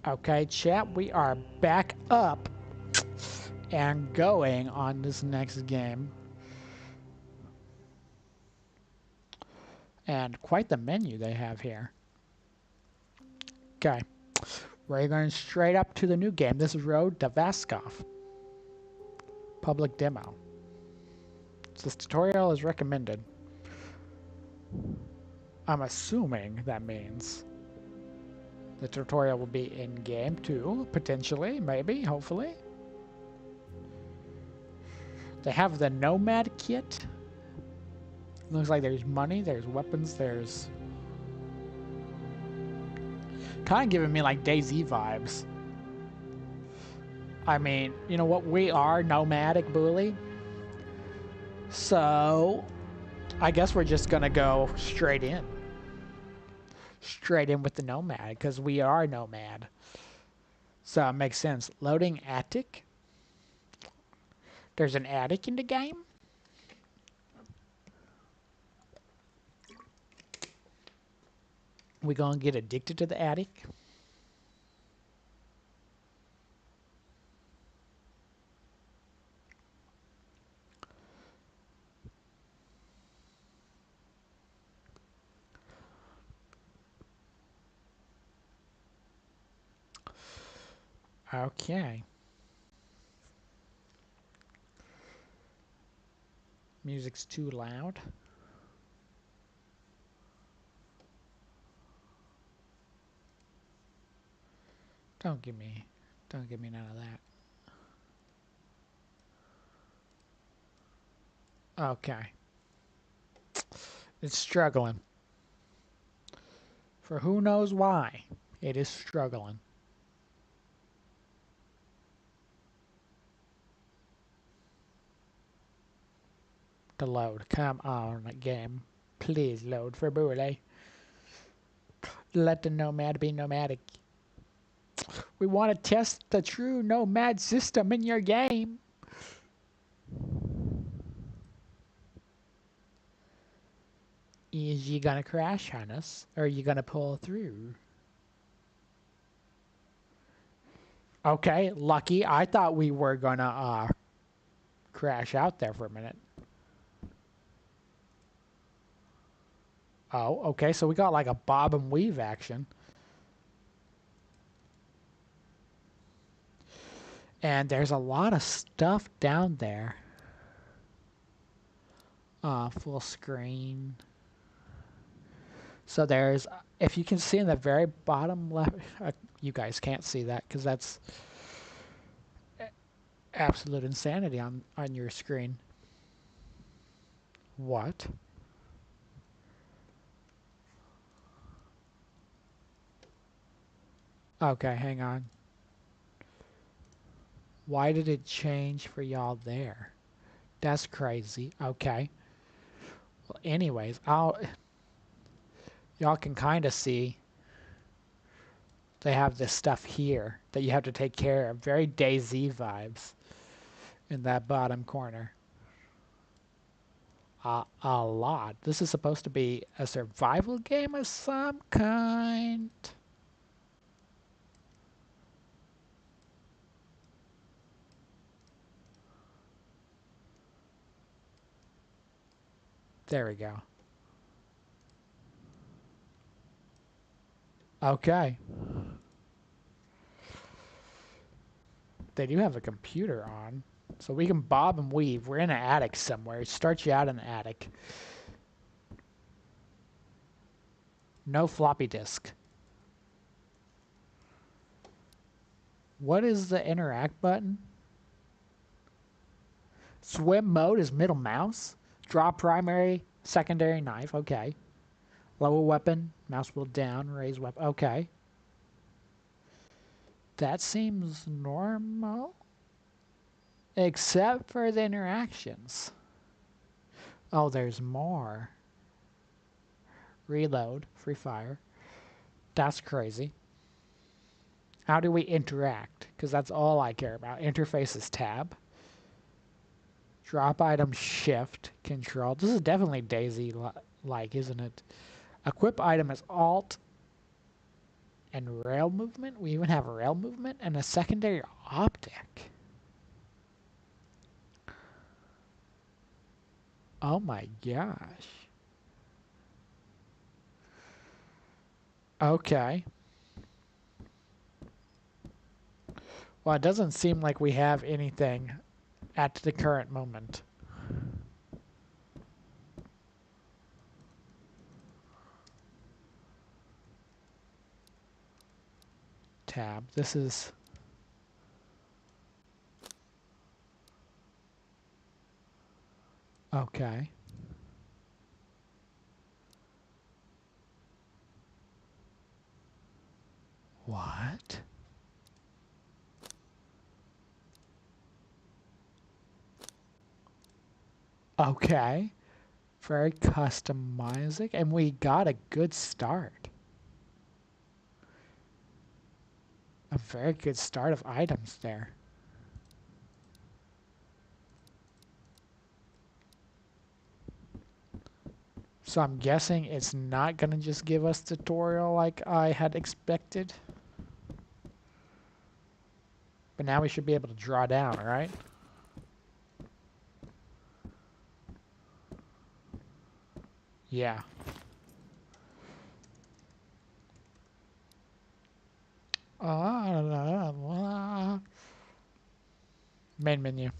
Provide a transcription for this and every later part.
Okay, chat, we are back up and going on this next game. And quite the menu they have here. Okay, we're going straight up to the new game. This is Road to Vaskov. Public demo. This tutorial is recommended. I'm assuming that means the tutorial will be in game too, potentially, maybe, hopefully. They have the Nomad kit. Looks like there's money, there's weapons, there's... Kind of giving me like DayZ vibes. I mean, you know what? We are Nomadic, Bule. So, I guess we're just gonna go straight in. Straight in with the Nomad, because we are Nomad. So it makes sense. Loading attic. There's an attic in the game? We gonna get addicted to the attic? Okay. Music's too loud. Don't give me none of that. Okay. It's struggling. For who knows why, it is struggling. To load. Come on, game. Please load for Bule. Let the Nomad be nomadic. We want to test the true Nomad system in your game. Is you gonna crash on us, or are you gonna pull through? Okay, lucky. I thought we were gonna crash out there for a minute. Oh, okay, so we got like a bob and weave action. And there's a lot of stuff down there. Full screen. So there's, if you can see in the very bottom left, you guys can't see that because that's absolute insanity on your screen. What? Okay, hang on. Why did it change for y'all there? That's crazy. Okay. Well, anyways, y'all can kind of see they have this stuff here that you have to take care of. Very DayZ vibes in that bottom corner. A lot. This is supposed to be a survival game of some kind. There we go. Okay. They do have a computer on. So we can bob and weave. We're in an attic somewhere. It starts you out in the attic. No floppy disk. What is the interact button? Swim mode is middle mouse. Draw primary, secondary knife. Okay. Lower weapon, mouse wheel down, raise weapon. Okay. That seems normal. Except for the interactions. Oh, there's more. Reload, free fire. That's crazy. How do we interact? Because that's all I care about. Interface is tab. Drop item shift, control. This is definitely DayZ-like, isn't it? Equip item is alt. and rail movement. We even have rail movement and a secondary optic. Oh my gosh. Okay. Well, it doesn't seem like we have anything at the current moment. Tab. This is... Okay. What? Okay. Very customizing, and we got a good start. A very good start of items there. So I'm guessing it's not going to just give us tutorial like I had expected. But now we should be able to draw down, right? Yeah. Main menu.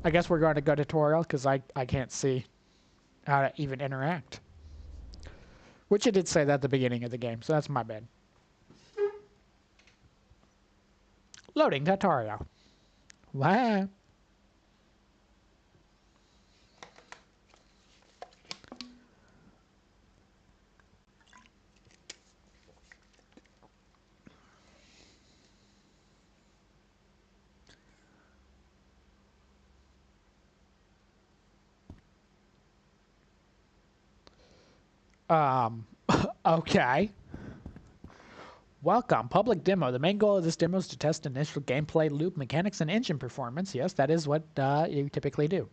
I guess we're going to go tutorial because I can't see how to even interact. Which it did say that at the beginning of the game, so that's my bad. Loading tutorial. Wow. Okay. Welcome. Public demo. The main goal of this demo is to test initial gameplay, loop mechanics, and engine performance. Yes, that is what you typically do.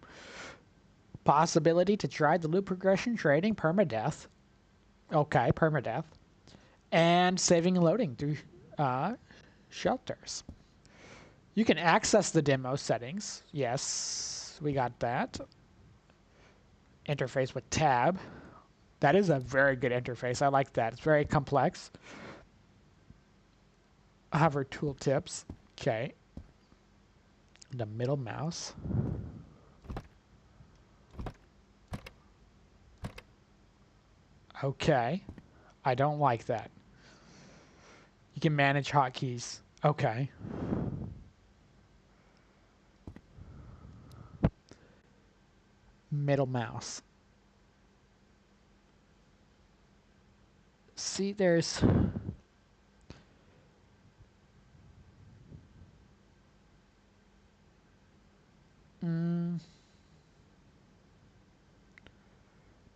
Possibility to try the loop progression, trading, permadeath. Okay, permadeath. And saving and loading through shelters. You can access the demo settings. Yes, we got that. Interface with tab. That is a very good interface. I like that. It's very complex. Hover tooltips. Okay. The middle mouse. Okay. I don't like that. You can manage hotkeys. Okay. Middle mouse. See, there's...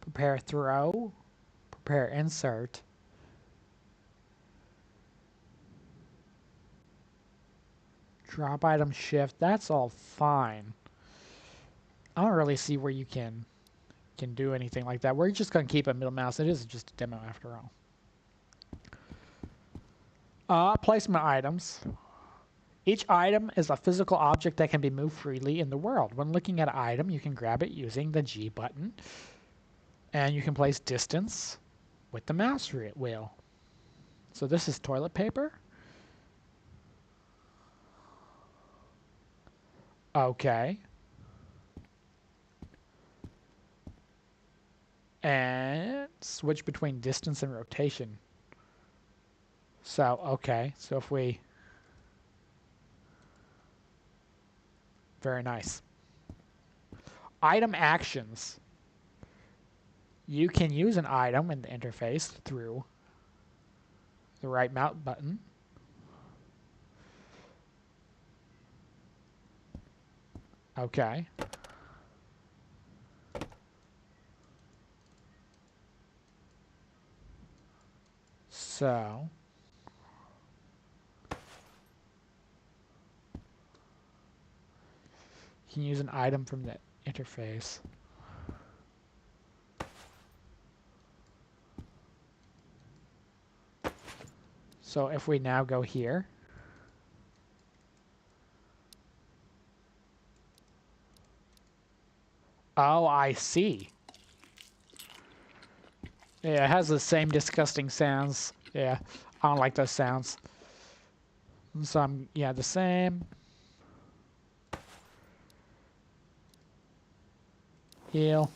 Prepare throw. Prepare insert. Drop item shift. That's all fine. I don't really see where you can do anything like that. We're just going to keep a middle mouse. It is just a demo after all. Placement items. Each item is a physical object that can be moved freely in the world. When looking at an item, you can grab it using the G button. And you can place distance with the mouse wheel. So this is toilet paper. Okay. And switch between distance and rotation. So, okay. So if we... Very nice. Item actions. You can use an item in the interface through the right mouse button. Okay. So... You can use an item from the interface. So if we now go here, oh, I see. Yeah, it has the same disgusting sounds. Yeah, I don't like those sounds. So yeah, the same. Heal.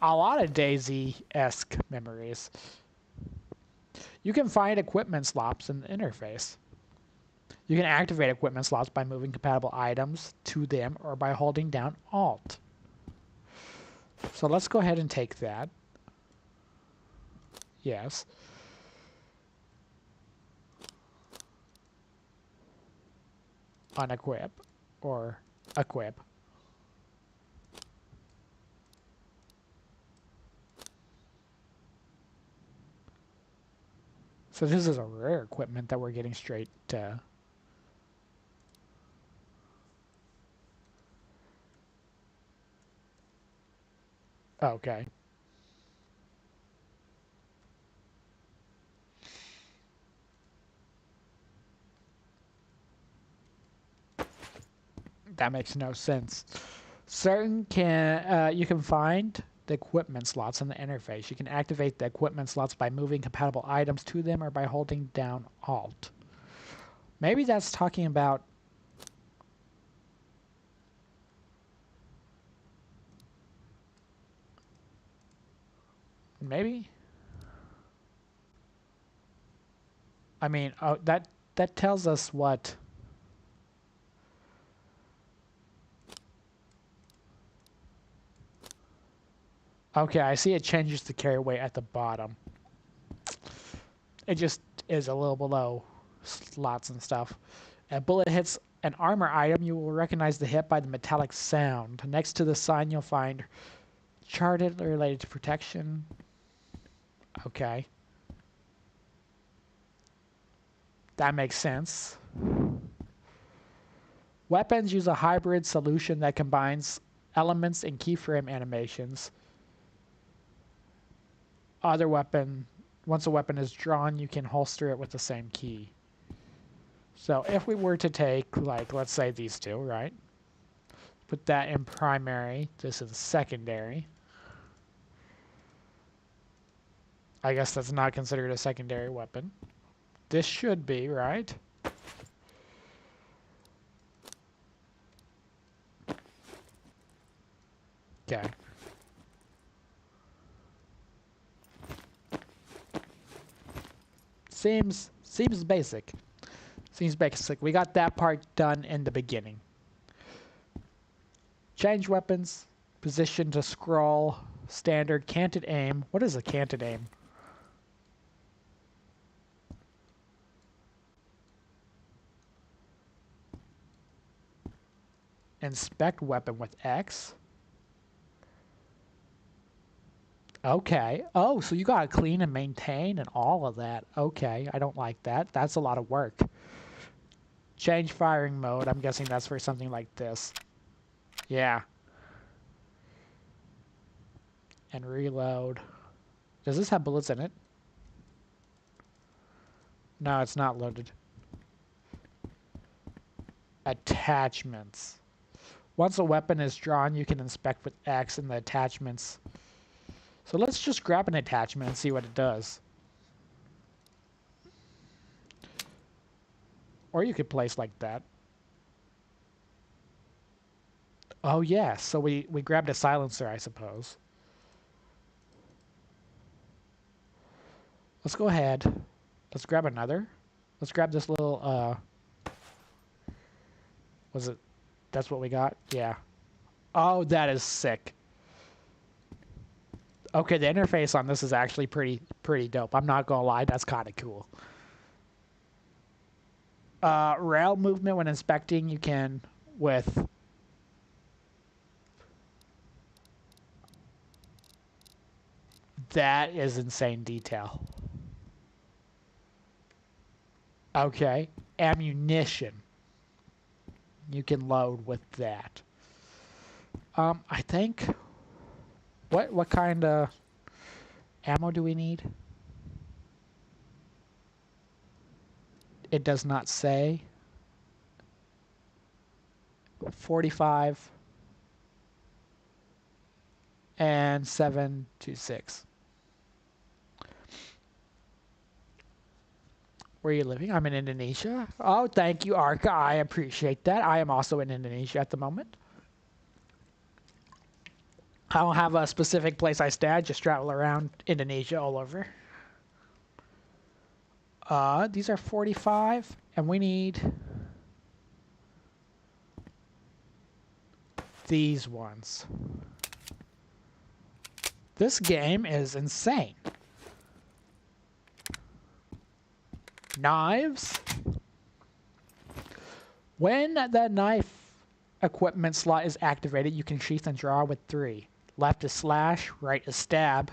A lot of Daisy-esque memories. You can find equipment slots in the interface. You can activate equipment slots by moving compatible items to them or by holding down Alt. So let's go ahead and take that. Yes. Unequip or equip. So this is a rare equipment that we're getting straight to. Okay. That makes no sense. You can find the equipment slots in the interface. You can activate the equipment slots by moving compatible items to them or by holding down Alt. Maybe that's talking about maybe. I mean, oh, that tells us what. Okay, I see it changes the carry weight at the bottom. It just is a little below slots and stuff. A bullet hits an armor item, you will recognize the hit by the metallic sound. Next to the sign, you'll find charted related to protection. Okay. That makes sense. Weapons use a hybrid solution that combines elements and keyframe animations. Once a weapon is drawn, you can holster it with the same key. So if we were to take, like, let's say these two, right? Put that in primary, this is secondary. I guess that's not considered a secondary weapon. This should be, right? Okay. Seems basic. Seems basic. We got that part done in the beginning. Change weapons, position to scroll, standard, canted aim. What is a canted aim? Inspect weapon with X. Okay. Oh, so you gotta clean and maintain and all of that. Okay, I don't like that. That's a lot of work. Change firing mode. I'm guessing that's for something like this. Yeah. And reload. Does this have bullets in it? No, it's not loaded. Attachments. Once a weapon is drawn, you can inspect with X in the attachments. So let's just grab an attachment and see what it does. Or you could place like that. Oh, yeah. So we grabbed a silencer, I suppose. Let's go ahead. Let's grab another. Let's grab this little, was it, that's what we got? Yeah. Oh, that is sick. Okay, the interface on this is actually pretty dope. I'm not gonna lie, that's kind of cool. Rail movement when inspecting, you can with that is insane detail. Okay, ammunition. You can load with that. I think what kind of ammo do we need? it does not say. 45 and 726. Where are you living? I'm in Indonesia. Oh, thank you, Arca. I appreciate that. I am also in Indonesia at the moment. I don't have a specific place I stay. I just travel around Indonesia all over. These are 45, and we need these ones. This game is insane. Knives. When the knife equipment slot is activated, you can sheath and draw with 3. Left is slash, right is stab.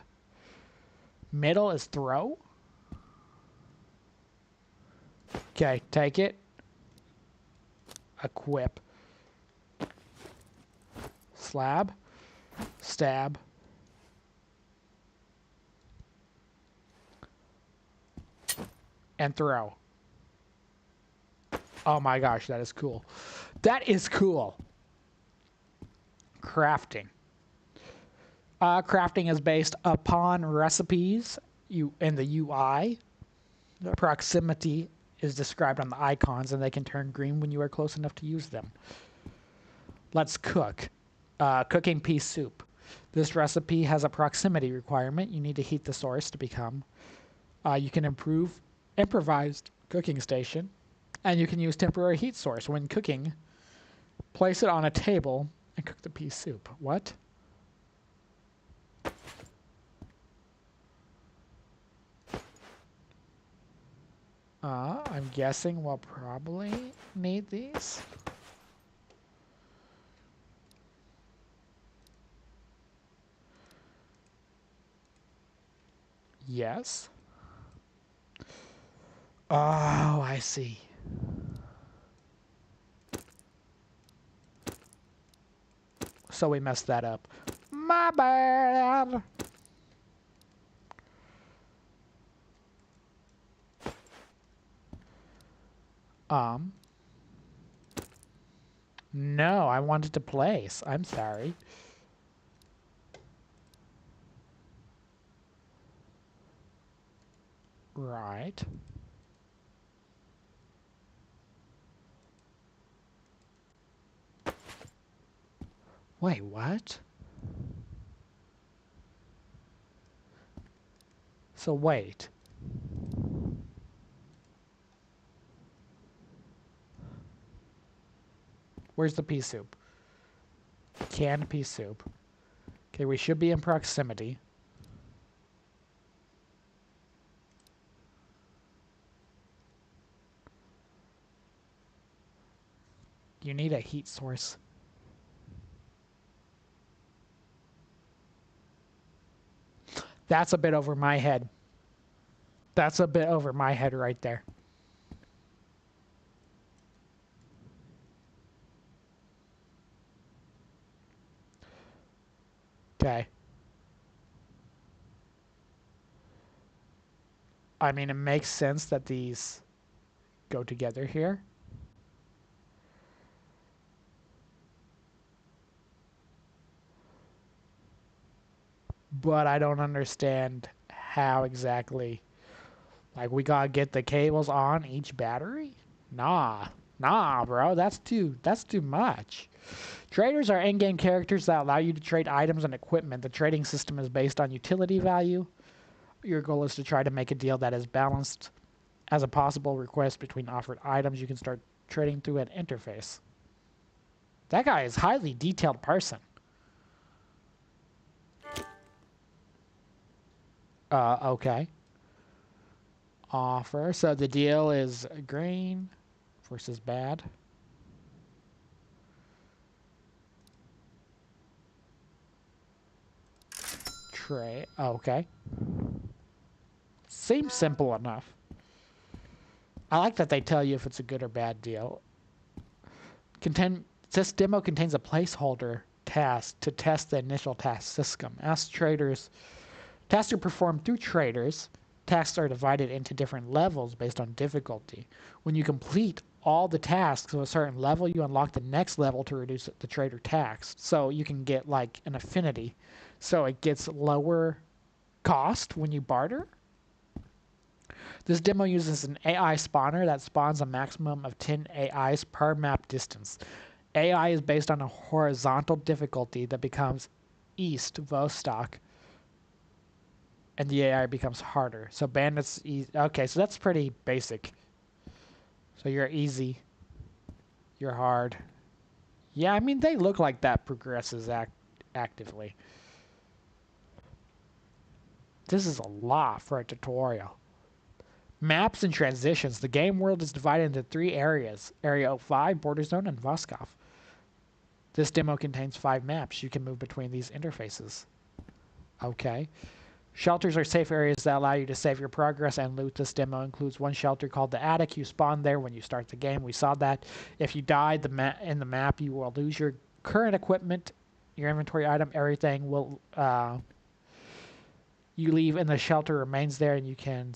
Middle is throw. Okay, take it. Equip. Slab. Stab. And throw. Oh my gosh, that is cool. That is cool. Crafting. Crafting is based upon recipes in the UI. The proximity is described on the icons, and they can turn green when you are close enough to use them. Let's cook. Cooking pea soup. This recipe has a proximity requirement. You need to heat the source to become. You can improve improvised cooking station, and you can use temporary heat source when cooking. Place it on a table and cook the pea soup. What? I'm guessing we'll probably need these. Yes. Oh, I see. So we messed that up. My bad. No, I wanted to place. I'm sorry. Right. Wait, what? So wait. Where's the pea soup? Canned pea soup. Okay, we should be in proximity. You need a heat source. That's a bit over my head. That's a bit over my head right there. Okay. I mean, it makes sense that these go together here. But I don't understand how exactly. Like, we gotta get the cables on each battery? Nah, bro, that's too much. Traders are in-game characters that allow you to trade items and equipment. The trading system is based on utility value. Your goal is to try to make a deal that is balanced. As a possible request between offered items, you can start trading through an interface. That guy is a highly detailed person. Okay. Offer. So the deal is green versus bad. Trade. Okay. Seems simple enough. I like that they tell you if it's a good or bad deal. This demo contains a placeholder task to test the initial task system. Ask traders. Tasks are performed through traders. tasks are divided into different levels based on difficulty. When you complete all the tasks to a certain level, you unlock the next level to reduce the trader tax. So you can get like an affinity. So it gets lower cost when you barter. This demo uses an AI spawner that spawns a maximum of 10 AIs per map distance. AI is based on a horizontal difficulty that becomes East Vostok, and the AI becomes harder. So bandits, okay, so that's pretty basic. So you're easy, you're hard. Yeah, I mean, they look like that progresses actively. This is a lot for a tutorial. Maps and transitions. The game world is divided into 3 areas. Area 05, Border Zone, and Voskov. This demo contains 5 maps. You can move between these interfaces. Okay. Shelters are safe areas that allow you to save your progress and loot. This demo includes one shelter called the Attic. You spawn there when you start the game. We saw that. If you die in the map, you will lose your current equipment, your inventory item, everything will you leave in the shelter remains there, and you can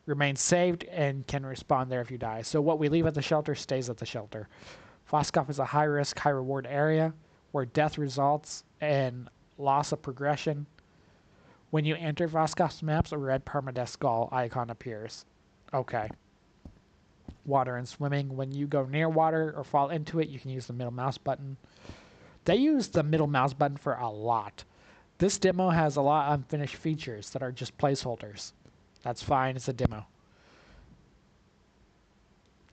remain saved and can respawn there if you die. So what we leave at the shelter stays at the shelter. Voskov is a high-risk, high-reward area where death results in loss of progression. When you enter Voskov's maps, a red permadeath skull icon appears. Okay. Water and swimming. When you go near water or fall into it, you can use the middle mouse button. They use the middle mouse button for a lot. This demo has a lot of unfinished features that are just placeholders. That's fine, it's a demo.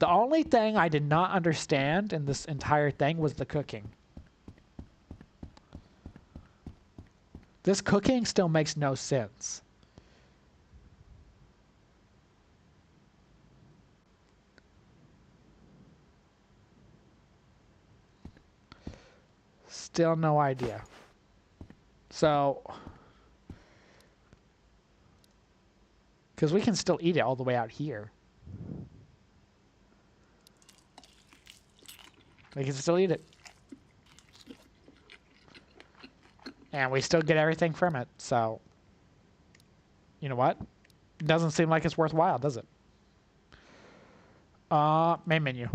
The only thing I did not understand in this entire thing was the cooking. This cooking still makes no sense. Still no idea. So, because we can still eat it all the way out here. We can still eat it. And we still get everything from it, so... You know what? It doesn't seem like it's worthwhile, does it? Main menu.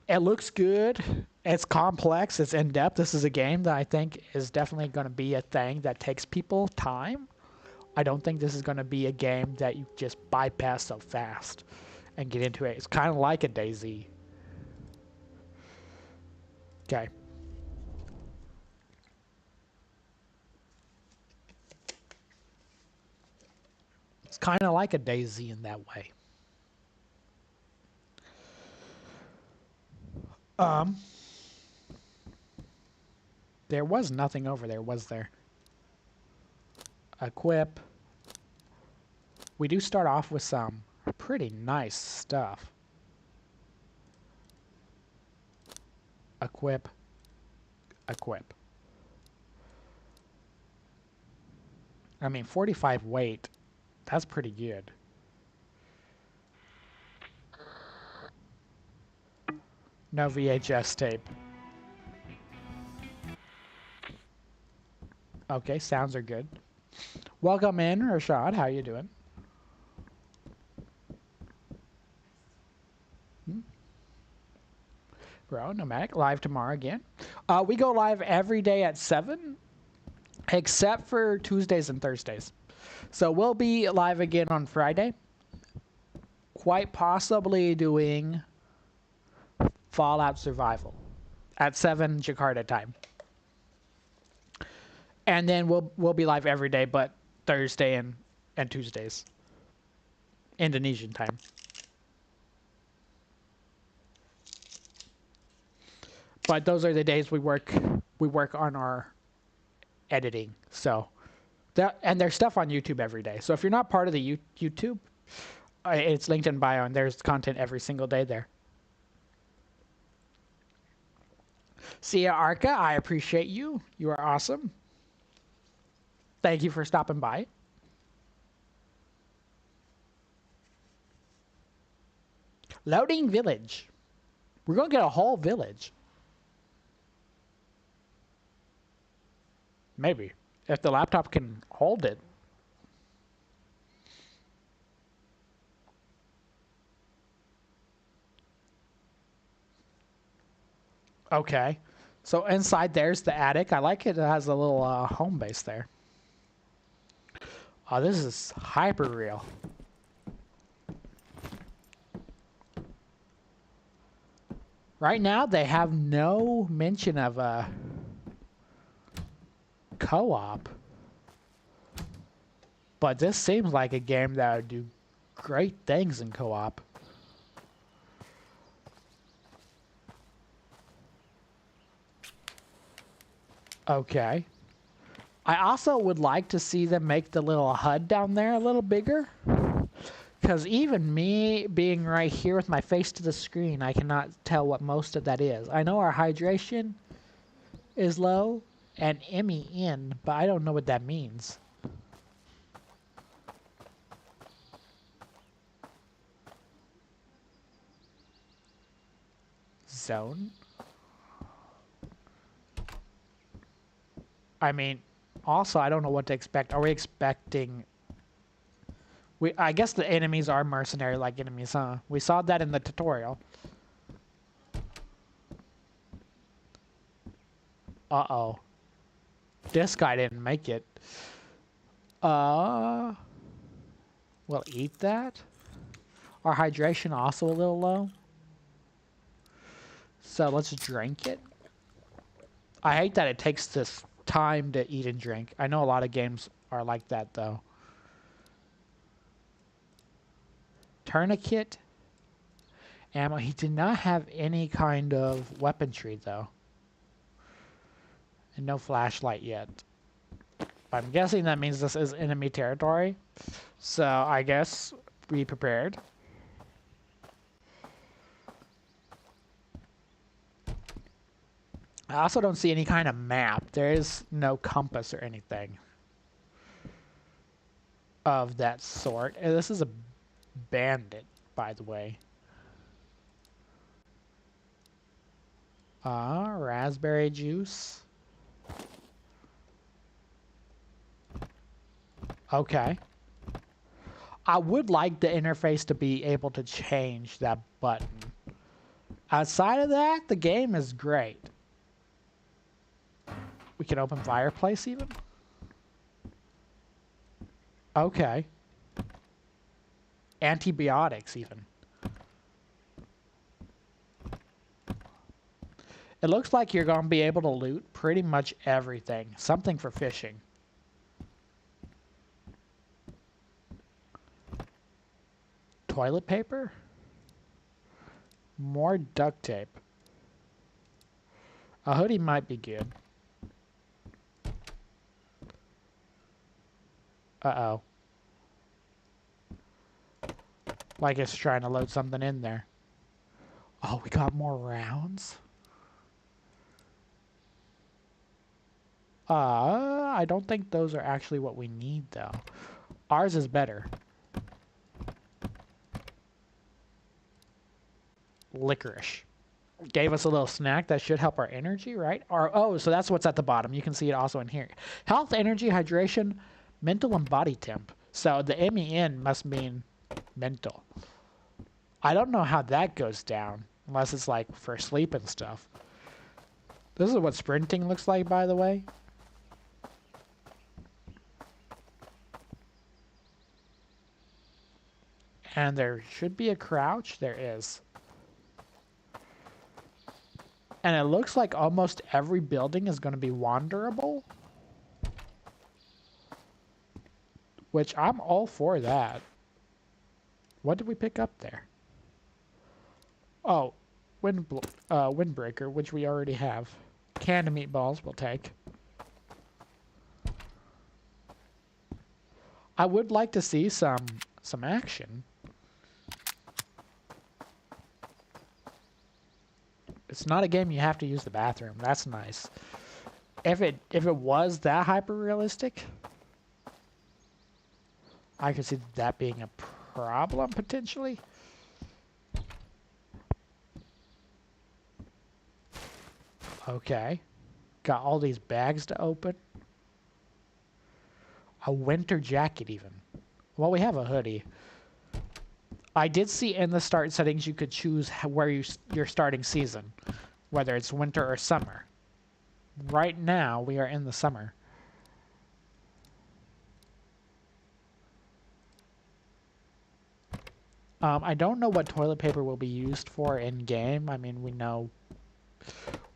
It looks good. It's complex. It's in-depth. This is a game that I think is definitely going to be a thing that takes people time. I don't think this is going to be a game that you just bypass so fast and get into it. It's kind of like a DayZ. Okay. It's kind of like a DayZ in that way. There was nothing over there, was there? Equip. We do start off with some pretty nice stuff. Equip. Equip. I mean, 45 weight. That's pretty good. No VHS tape. Okay, sounds are good. Welcome in, Rashad. How you doing? Bro, Nomadic, live tomorrow again. We go live every day at 7, except for Tuesdays and Thursdays. So we'll be live again on Friday. Quite possibly doing Fallout Survival at 7 Jakarta time. And then we'll be live every day, but Thursday and Tuesdays. Indonesian time. But those are the days we work on our editing. So and there's stuff on YouTube every day. So if you're not part of the YouTube, it's linked in bio, and there's content every single day there. See ya, Arca. I appreciate you. You are awesome. Thank you for stopping by. Loading village. We're going to get a whole village. Maybe. If the laptop can hold it. Okay. So inside there's the attic. I like it. It has a little home base there. Oh, this is hyper real. Right now, they have no mention of a co-op. But this seems like a game that would do great things in co-op. Okay. I also would like to see them make the little HUD down there a little bigger. Because even me being right here with my face to the screen, I cannot tell what most of that is. I know our hydration is low and MEN, but I don't know what that means. Zone? I mean, also, I don't know what to expect. Are we expecting... I guess the enemies are mercenary-like enemies, huh? We saw that in the tutorial. Uh-oh. This guy didn't make it. We'll eat that. Our hydration also a little low. So let's drink it. I hate that it takes this time to eat and drink. I know a lot of games are like that, though. Tourniquet. Ammo. He did not have any kind of weaponry, though. And no flashlight yet. I'm guessing that means this is enemy territory. So I guess be prepared. I also don't see any kind of map. There is no compass or anything of that sort. And this is a bandit, by the way. Raspberry juice. Okay. I would like the interface to be able to change that button. Outside of that, the game is great. We can open fireplace even? Okay. Antibiotics even. It looks like you're going to be able to loot pretty much everything. Something for fishing. Toilet paper? More duct tape. A hoodie might be good. Uh-oh. Like it's trying to load something in there. Oh, we got more rounds? I don't think those are actually what we need, though. Ours is better. Licorice. Gave us a little snack that should help our energy, right? Oh, so that's what's at the bottom. You can see it also in here. Health, energy, hydration, mental, and body temp. So the MEN must mean mental. I don't know how that goes down, unless it's like for sleep and stuff. This is what sprinting looks like, by the way. And there should be a crouch. There is. And it looks like almost every building is going to be wanderable. Which I'm all for that. What did we pick up there? Oh, windbreaker, which we already have. Canned meatballs we'll take. I would like to see some action. It's not a game you have to use the bathroom. That's nice. If it was that hyper realistic, I could see that being a problem potentially. Okay. Got all these bags to open. A winter jacket even. Well, we have a hoodie. I did see in the start settings you could choose where your starting season, whether it's winter or summer. Right now, we are in the summer. I don't know what toilet paper will be used for in game. I mean, we know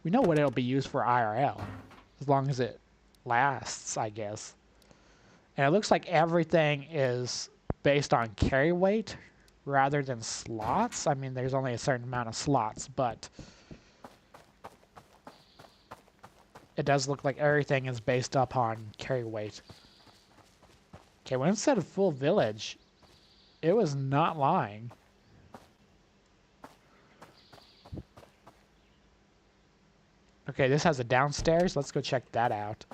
what it'll be used for IRL, as long as it lasts, I guess. And it looks like everything is based on carry weight rather than slots. I mean, there's only a certain amount of slots, but it does look like everything is based upon carry weight. Okay, when it said full village, it was not lying. Okay, this has a downstairs. Let's go check that out.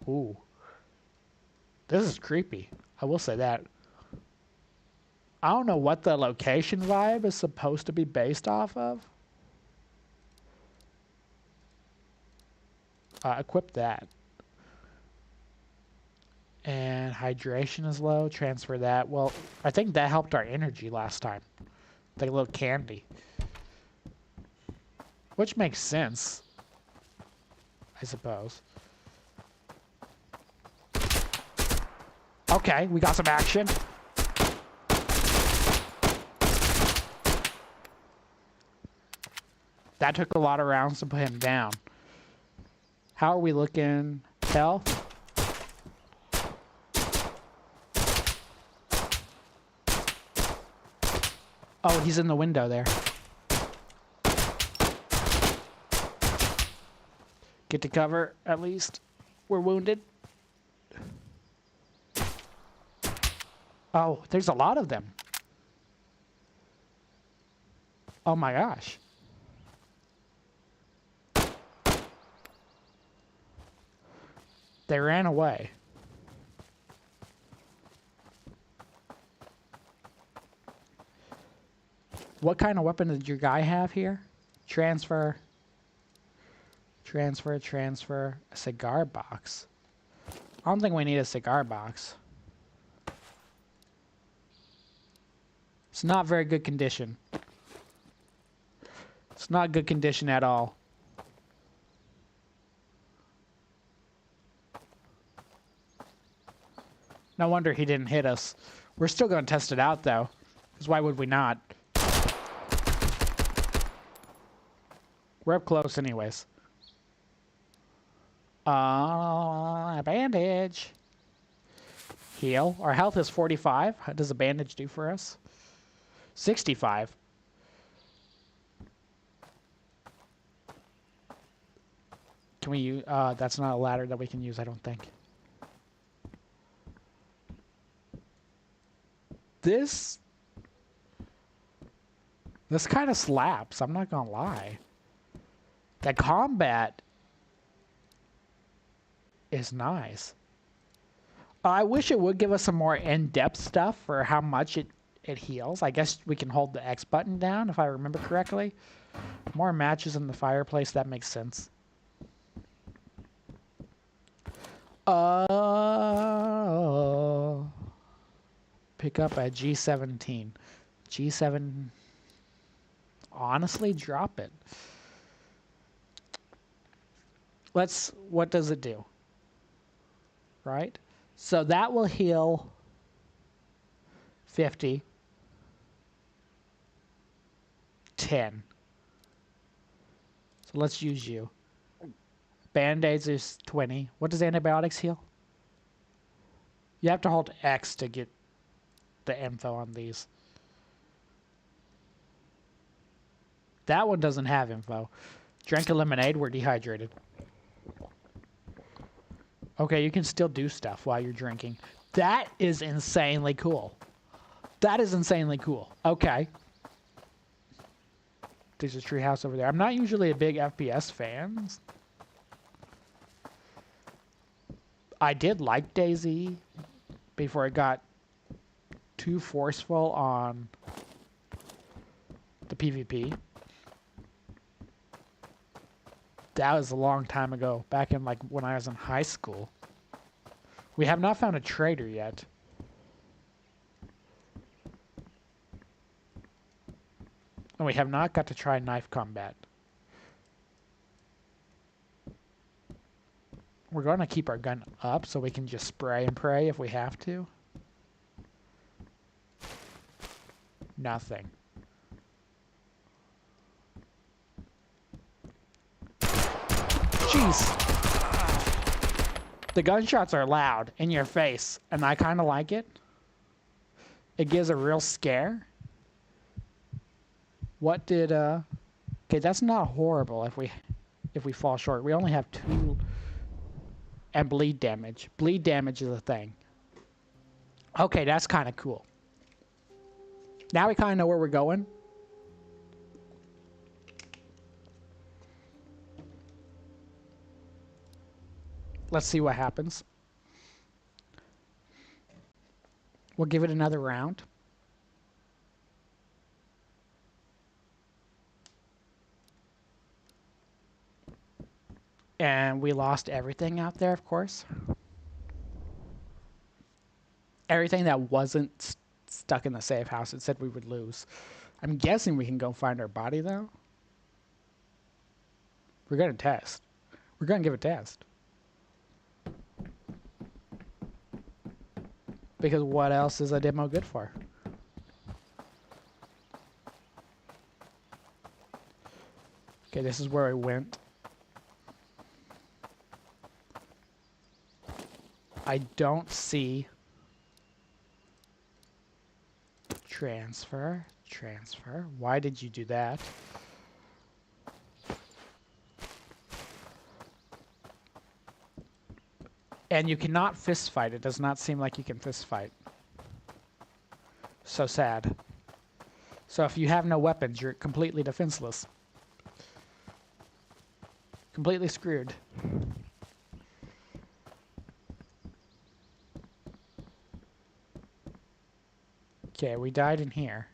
Ooh. This is creepy. I will say that. I don't know what the location vibe is supposed to be based off of. Equip that. And hydration is low. Transfer that. Well, I think that helped our energy last time. Like a little candy. Which makes sense, I suppose. Okay, we got some action. That took a lot of rounds to put him down. How are we looking? Health? Oh, he's in the window there. Get to cover, at least. We're wounded. Oh, there's a lot of them. Oh my gosh. They ran away. What kind of weapon did your guy have here? Transfer. Transfer, transfer. A cigar box. I don't think we need a cigar box. It's not very good condition. It's not good condition at all. No wonder he didn't hit us. We're still going to test it out, though. Because why would we not? We're up close anyways. A bandage. Heal. Our health is 45. What does a bandage do for us? 65. Can we use... that's not a ladder that we can use, I don't think. This kind of slaps, I'm not gonna lie. The combat is nice. I wish it would give us some more in-depth stuff for how much it heals. I guess we can hold the X button down if I remember correctly. More matches in the fireplace, that makes sense. Pick up a G17. G7. Honestly, drop it. What does it do? Right? So that will heal 50. 10. So let's use you. Band-Aids is 20. What does antibiotics heal? You have to hold X to get the info on these. That one doesn't have info. Drank a lemonade, we're dehydrated. Okay, you can still do stuff while you're drinking. That is insanely cool. That is insanely cool. Okay. There's a treehouse over there. I'm not usually a big FPS fan. I did like DayZ before it got too forceful on the PvP. That was a long time ago, back in like when I was in high school. We have not found a trader yet. And we have not got to try knife combat. We're going to keep our gun up so we can just spray and pray if we have to. Nothing. Jeez. The gunshots are loud in your face, and I kind of like it. It gives a real scare. What did okay, that's not horrible if we fall short. We only have 2 and bleed damage. Bleed damage is a thing. Okay, that's kind of cool. Now we kind of know where we're going. Let's see what happens. We'll give it another round. And we lost everything out there, of course. Everything that wasn't stuck in the safe house, it said we would lose. I'm guessing we can go find our body, though. We're going to test. We're going to give a test. Because what else is a demo good for? Okay, this is where I went. I don't see transfer. Why did you do that? And you cannot fist fight. It does not seem like you can fist fight. So sad. So if you have no weapons, you're completely defenseless. Completely screwed. Okay, we died in here.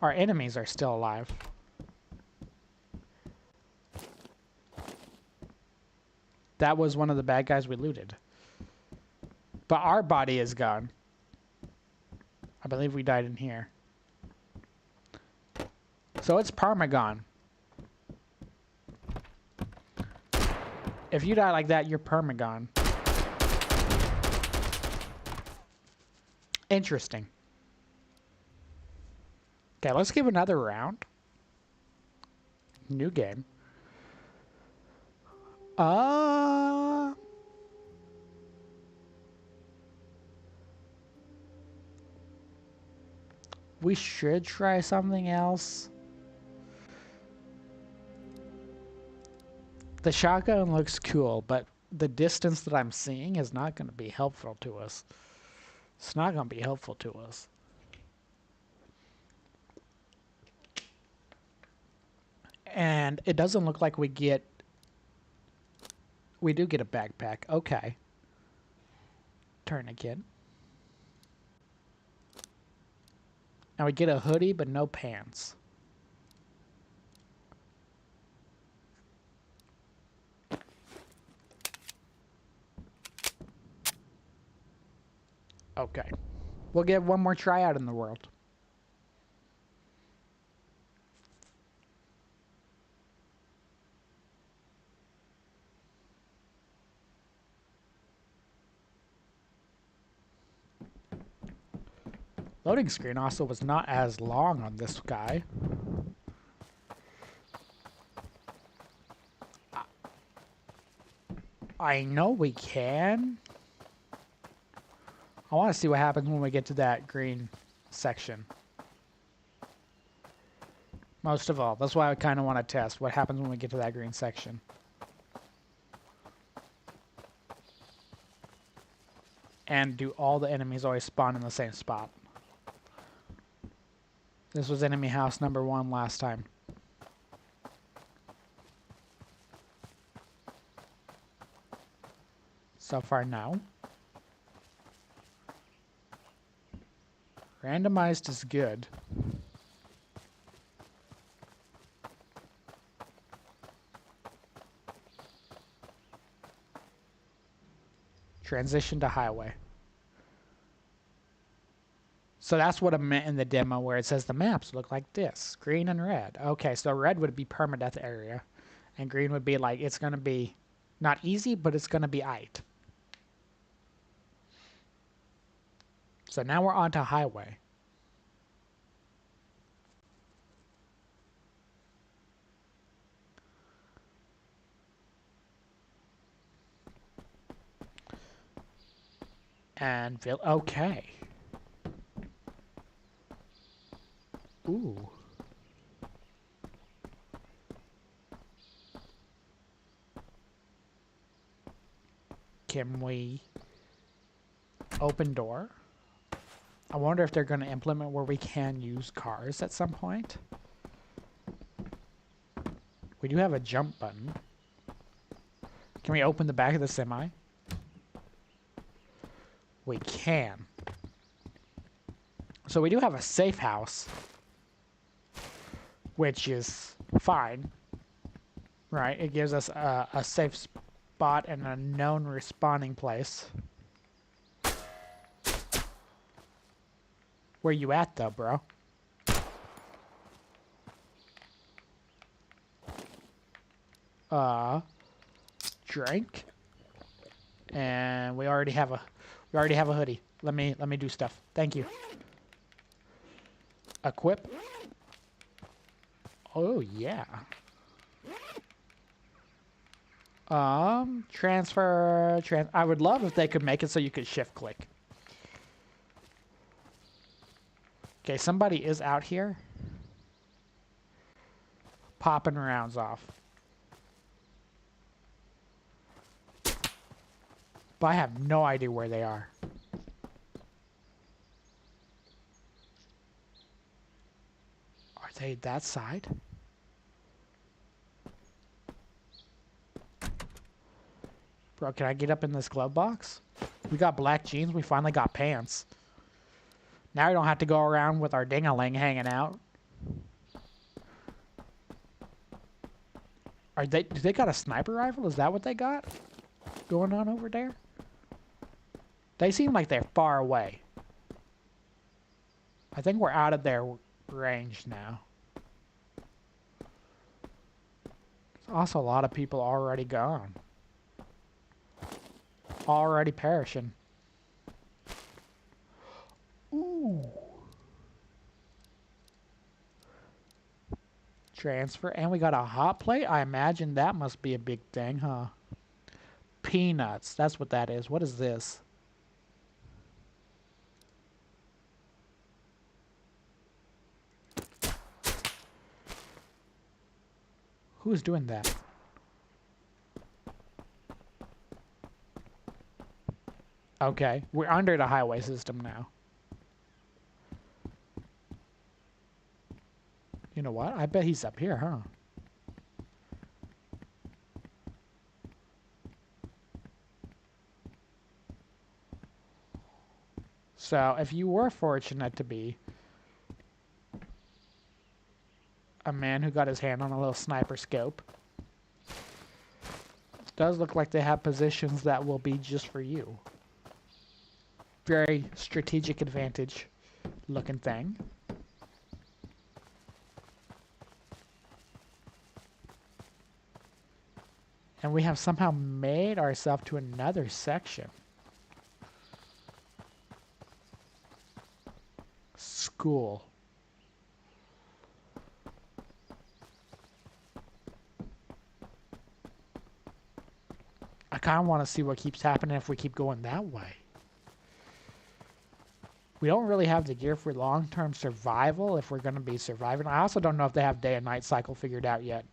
Our enemies are still alive. That was one of the bad guys we looted. But our body is gone. I believe we died in here. So it's perma-gone. If you die like that, you're perma-gone. Interesting. Okay, let's give another round. New game. We should try something else. The shotgun looks cool, but the distance that I'm seeing is not going to be helpful to us. It's not going to be helpful to us. And it doesn't look like we get... We do get a backpack. Okay. Tourniquet. Now we get a hoodie, but no pants. Okay. We'll get one more try out in the world. Loading screen also was not as long on this guy. I know we can. I want to see what happens when we get to that green section. Most of all. That's why I kind of want to test what happens when we get to that green section. And do all the enemies always spawn in the same spot? This was enemy house number 1 last time. So far, no. Randomized is good. Transition to highway. So that's what I meant in the demo where it says the maps look like this. Green and red. Okay, so red would be permadeath area. And green would be like, it's going to be not easy, but it's going to be aight. So now we're on to highway. And okay. Ooh. Can we open door? I wonder if they're going to implement where we can use cars at some point. We do have a jump button. Can we open the back of the semi? We can. So we do have a safe house, which is fine, right? It gives us a safe spot and a known respawning place. Where you at, though, bro? Drink, and we already have a hoodie. Let me do stuff. Thank you. Equip. Oh yeah. Transfer. I would love if they could make it so you could shift click. Okay, somebody is out here. Popping rounds off. But I have no idea where they are. Are they that side? Bro, can I get up in this glove box? We got black jeans. We finally got pants. Now we don't have to go around with our ding-a-ling hanging out. Do they got a sniper rifle? Is that what they got going on over there? They seem like they're far away. I think we're out of their range now. There's also a lot of people already gone. Already perishing. Ooh. Transfer. And we got a hot plate? I imagine that must be a big thing, huh? Peanuts. That's what that is. What is this? Who's doing that? Okay, we're under the highway system now. You know what? I bet he's up here, huh? So, if you were fortunate to be a man who got his hand on a little sniper scope, it does look like they have positions that will be just for you. Very strategic advantage looking thing. And we have somehow made ourselves to another section. School. I kind of want to see what keeps happening if we keep going that way. We don't really have the gear for long-term survival if we're going to be surviving. I also don't know if they have day and night cycle figured out yet.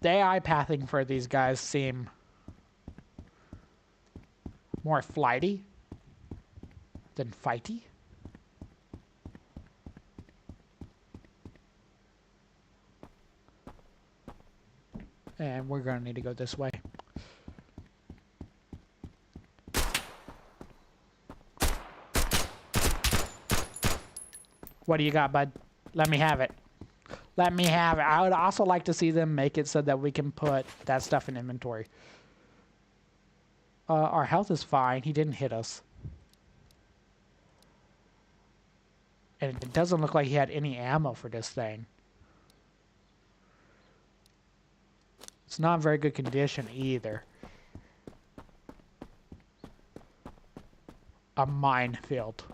The AI pathing for these guys seem more flighty than fighty. And we're going to need to go this way. What do you got, bud? Let me have it. Let me have it. I would also like to see them make it so that we can put that stuff in inventory. Our health is fine. He didn't hit us. And it doesn't look like he had any ammo for this thing. It's not in very good condition either. A minefield.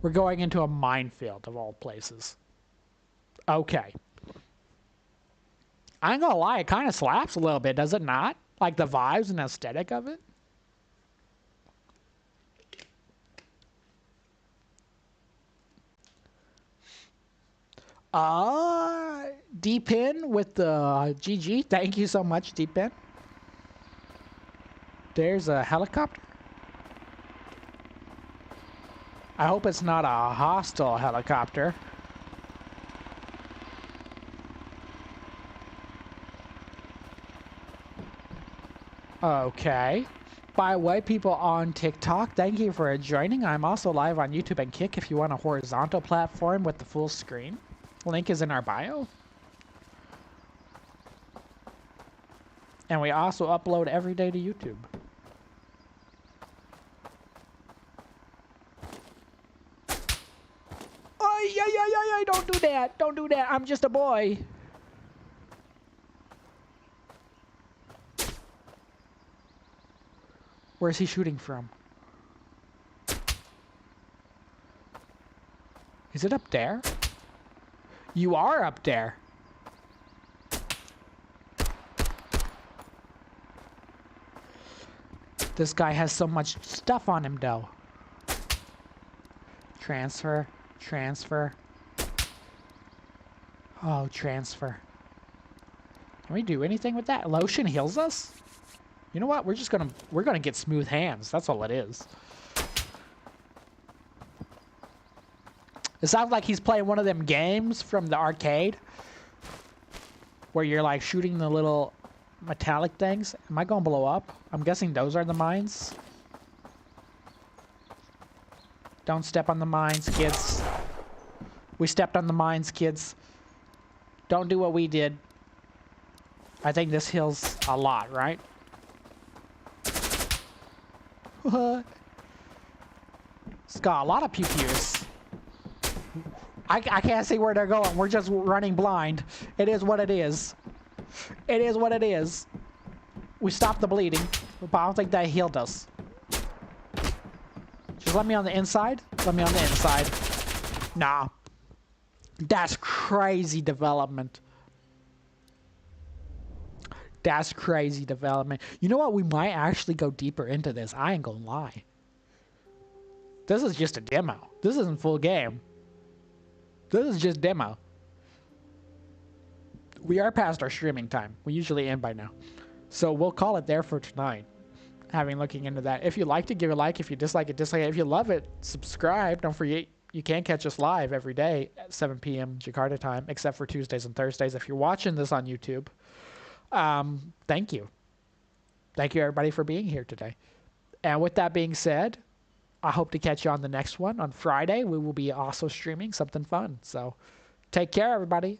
We're going into a minefield of all places. Okay. I ain't gonna lie, it kind of slaps a little bit, does it not? Like the vibes and aesthetic of it? D-Pin with the GG. Thank you so much, D-Pin. There's a helicopter. I hope it's not a hostile helicopter. Okay. By the way, people on TikTok, thank you for joining. I'm also live on YouTube and Kick if you want a horizontal platform with the full screen. Link is in our bio. And we also upload every day to YouTube. Ay, don't do that. Don't do that. I'm just a boy. Where's he shooting from? Is it up there? You are up there. This guy has so much stuff on him, though. Transfer. Transfer. Oh, transfer. Can we do anything with that? Lotion heals us? You know what? We're gonna get smooth hands. That's all it is. It sounds like he's playing one of them games from the arcade where you're like shooting the little metallic things. Am I gonna blow up? I'm guessing those are the mines. Don't step on the mines, kids. We stepped on the mines, kids. Don't do what we did. I think this heals a lot, right? What? It's got a lot of pew-pews. I can't see where they're going. We're just running blind. It is what it is. It is what it is. We stopped the bleeding, but I don't think that healed us. Just let me on the inside. Let me on the inside. Nah. That's crazy development. That's crazy development. You know what? We might actually go deeper into this. I ain't gonna lie. This is just a demo. This isn't full game. This is just demo. We are past our streaming time. We usually end by now. So we'll call it there for tonight. Looking into that. If you liked it, give it a like. If you dislike it, dislike it. If you love it, subscribe. Don't forget, you can catch us live every day at 7 p.m. Jakarta time, except for Tuesdays and Thursdays. If you're watching this on YouTube, thank you. Thank you, everybody, for being here today. And with that being said, I hope to catch you on the next one. On Friday, we will be also streaming something fun. So take care, everybody.